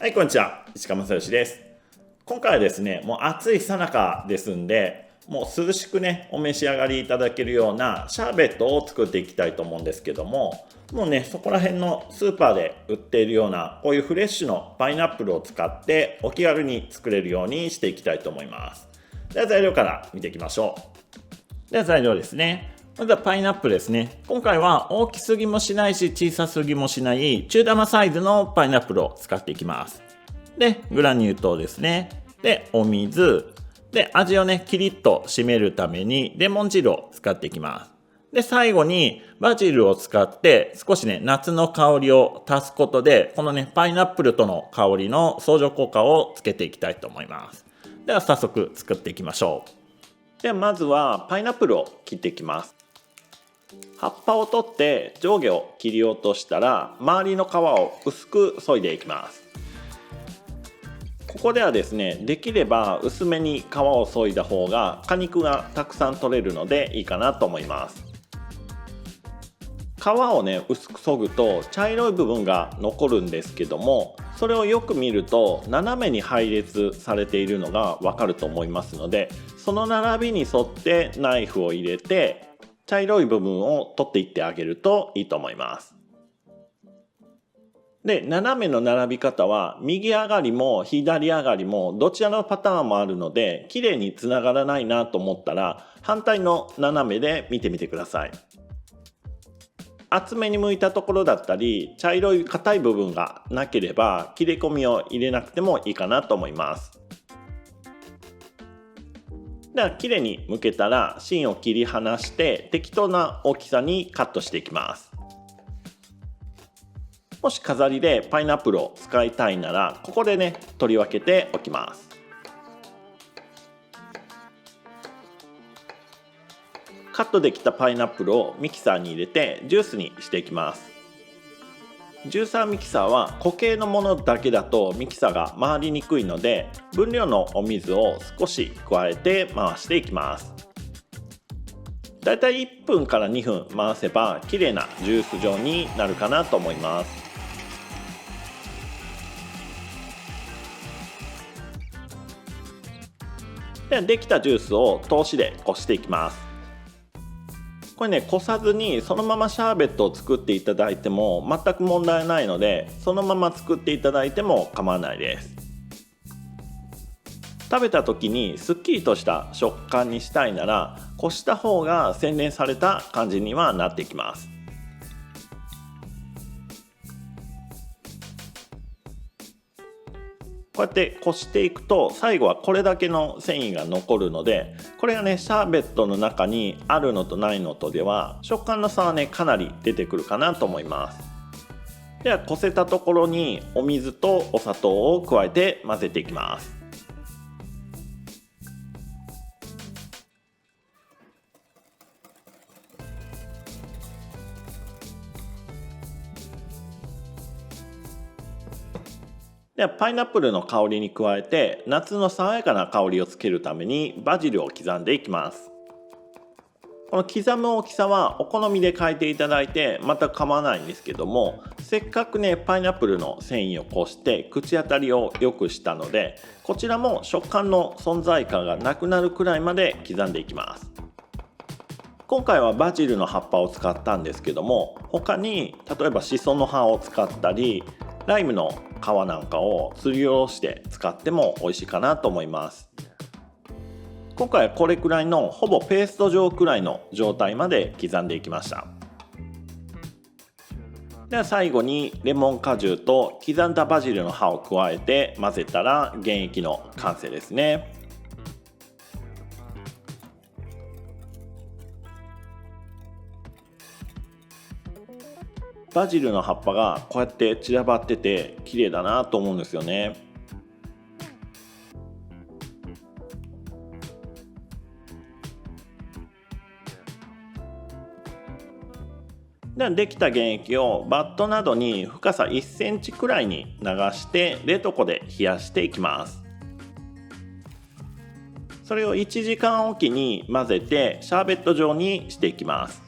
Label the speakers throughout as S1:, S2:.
S1: はい、こんにちは。石川正義です。今回はですね、もう暑い最中ですんで、もう涼しくね、お召し上がりいただけるようなシャーベットを作っていきたいと思うんですけども、もうね、そこら辺のスーパーで売っているような、こういうフレッシュのパイナップルを使ってお気軽に作れるようにしていきたいと思います。では材料から見ていきましょう。では材料ですね。まずはパイナップルですね。今回は大きすぎもしないし小さすぎもしない中玉サイズのパイナップルを使っていきます。で、グラニュー糖ですね。で、お水。で、味をね、キリッと締めるためにレモン汁を使っていきます。で、最後にバジルを使って少しね、夏の香りを足すことで、このね、パイナップルとの香りの相乗効果をつけていきたいと思います。では早速作っていきましょう。ではまずはパイナップルを切っていきます。葉っぱを取って上下を切り落としたら、周りの皮を薄く削いでいきます。ここではですね、できれば薄めに皮を削いだ方が果肉がたくさん取れるのでいいかなと思います。皮をね、薄く削ぐと茶色い部分が残るんですけども、それをよく見ると斜めに配列されているのがわかると思いますので、その並びに沿ってナイフを入れて茶色い部分を取っていってあげるといいと思います。で、斜めの並び方は右上がりも左上がりもどちらのパターンもあるので、綺麗につながらないなと思ったら反対の斜めで見てみてください。厚めに剥いたところだったり茶色い硬い部分がなければ切れ込みを入れなくてもいいかなと思います。では綺麗に剥けたら芯を切り離して適当な大きさにカットしていきます。もし飾りでパイナップルを使いたいならここでね、取り分けておきます。カットできたパイナップルをミキサーに入れてジュースにしていきます。ジューサーミキサーは固形のものだけだとミキサーが回りにくいので、分量のお水を少し加えて回していきます。だいたい1分から2分回せば綺麗なジュース状になるかなと思います。できたジュースを通しでこしていきます。これね、こさずにそのままシャーベットを作っていただいても全く問題ないので、そのまま作っていただいても構わないです。食べた時にすっきりとした食感にしたいなら、こした方が洗練された感じにはなってきます。こうやってこしていくと最後はこれだけの繊維が残るので、これがね、シャーベットの中にあるのとないのとでは食感の差はね、かなり出てくるかなと思います。ではこせたところにお水とお砂糖を加えて混ぜていきます。ではパイナップルの香りに加えて夏の爽やかな香りをつけるためにバジルを刻んでいきます。この刻む大きさはお好みで変えていただいて全く構わないんですけども、せっかくね、パイナップルの繊維をこして口当たりを良くしたので、こちらも食感の存在感がなくなるくらいまで刻んでいきます。今回はバジルの葉っぱを使ったんですけども、他に例えばシソの葉を使ったりライムの皮なんかをすりおろして使っても美味しいかなと思います。今回はこれくらいのほぼペースト状くらいの状態まで刻んでいきました。では最後にレモン果汁と刻んだバジルの葉を加えて混ぜたら原液の完成ですね。バジルの葉っぱがこうやって散らばってて綺麗だなと思うんですよね。できた原液をバットなどに深さ1センチくらいに流して冷凍庫で冷やしていきます。それを1時間おきに混ぜてシャーベット状にしていきます。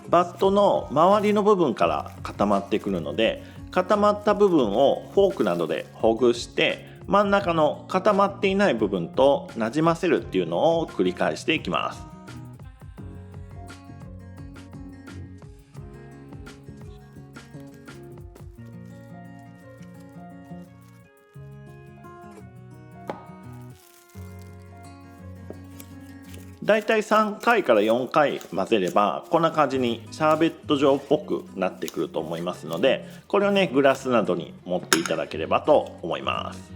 S1: バットの周りの部分から固まってくるので、固まった部分をフォークなどでほぐして真ん中の固まっていない部分となじませるっていうのを繰り返していきます。だいたい3回から4回混ぜればこんな感じにシャーベット状っぽくなってくると思いますので、これをねグラスなどに盛っていただければと思います。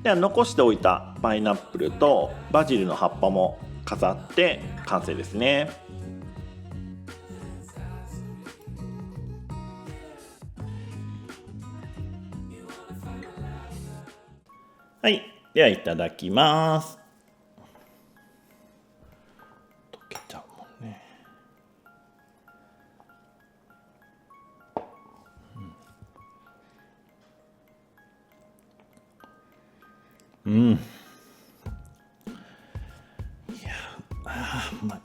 S1: では残しておいたパイナップルとバジルの葉っぱも飾って完成ですね。はい、ではいただきます。溶けちゃうもんね。うん。いや、うまい。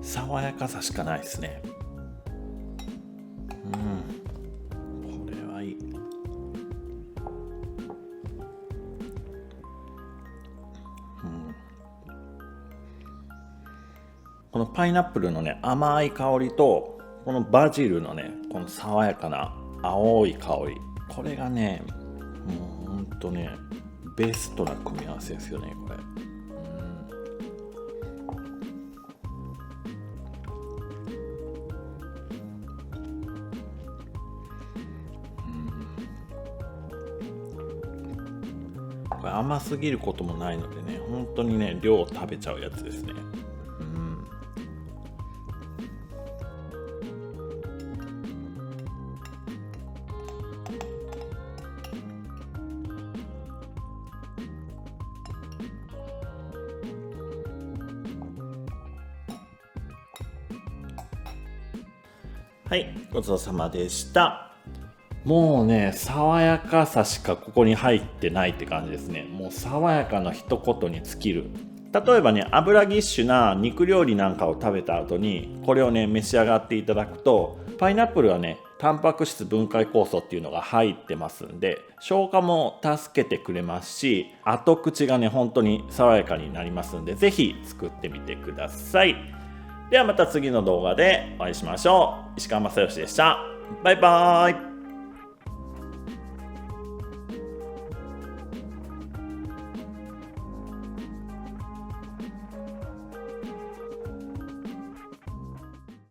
S1: 爽やかさしかないですね。これはいい。このパイナップルのね甘い香りとこのバジルのねこの爽やかな青い香り、これがねもうほんとねベストな組み合わせですよねこれ。これ甘すぎることもないのでね本当にね量を食べちゃうやつですね。はい、ごちそうさまでした。もうね、爽やかさしかここに入ってないって感じですね。もう爽やかの一言に尽きる。例えばね、油ぎっしゅな肉料理なんかを食べた後に、これをね、召し上がっていただくと、パイナップルはね、タンパク質分解酵素っていうのが入ってますんで、消化も助けてくれますし、後口がね、本当に爽やかになりますんで、ぜひ作ってみてください。ではまた次の動画でお会いしましょう。石川正義でした。バイバーイ。